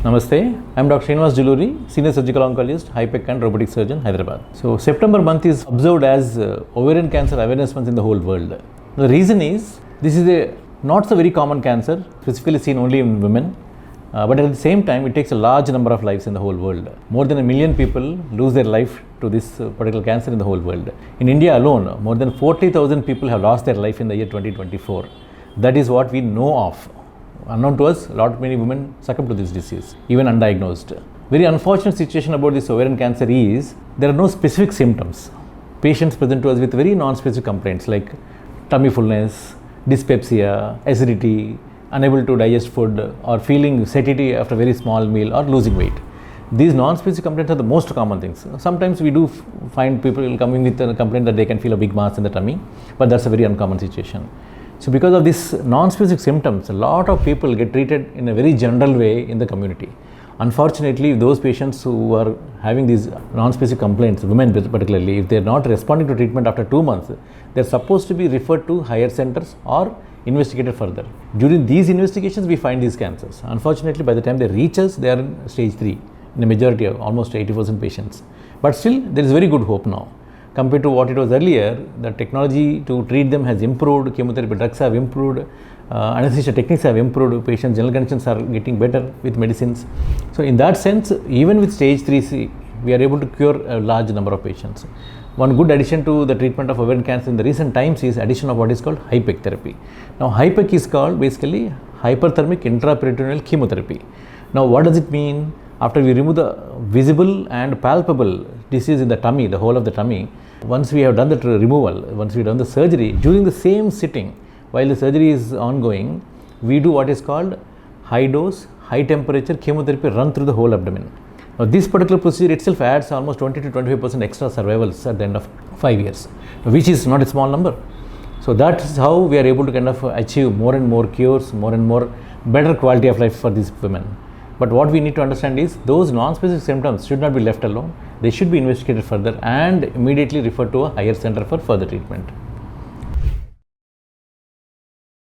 Namaste, I am Dr. Srinivas Juluri, Senior Surgical Oncologist, High-Tech and Robotic Surgeon, Hyderabad. So, September month is observed as Ovarian Cancer Awareness Month in the whole world. The reason is, this is a not so very common cancer, specifically seen only in women, but at the same time, it takes a large number of lives in the whole world. More than 1 million people lose their life to this particular cancer in the whole world. In India alone, more than 40,000 people have lost their life in the year 2024. That is what we know of. Unknown to us, many women succumb to this disease, even undiagnosed. Very unfortunate situation about this ovarian cancer is, there are no specific symptoms. Patients present to us with very non-specific complaints like tummy fullness, dyspepsia, acidity, unable to digest food, or feeling satiety after a very small meal, or losing weight. These non-specific complaints are the most common things. Sometimes we do find people coming with a complaint that they can feel a big mass in the tummy, but that's a very uncommon situation. So because of these non-specific symptoms, a lot of people get treated in a very general way in the community. Unfortunately, those patients who are having these non-specific complaints, women particularly, if they are not responding to treatment after 2 months, they are supposed to be referred to higher centers or investigated further. During these investigations, we find these cancers. Unfortunately, by the time they reach us, they are in stage 3, in a majority of almost 80% patients. But still, there is very good hope now. Compared to what it was earlier, the technology to treat them has improved, chemotherapy drugs have improved, anesthesia techniques have improved, patients' general conditions are getting better with medicines. So in that sense, even with stage 3C, we are able to cure a large number of patients. One good addition to the treatment of ovarian cancer in the recent times is addition of what is called HIPEC therapy. Now HIPEC is called basically hyperthermic intraperitoneal chemotherapy. Now what does it mean? After we remove the visible and palpable disease in the tummy, the whole of the tummy, once we have done the removal, once we have done the surgery, during the same sitting, while the surgery is ongoing, we do what is called high dose, high temperature chemotherapy run through the whole abdomen. Now this particular procedure itself adds almost 20 to 25% extra survivals at the end of 5 years, which is not a small number. So that is how we are able to kind of achieve more and more cures, more and more better quality of life for these women. But what we need to understand is, those non-specific symptoms should not be left alone. They should be investigated further and immediately referred to a higher center for further treatment.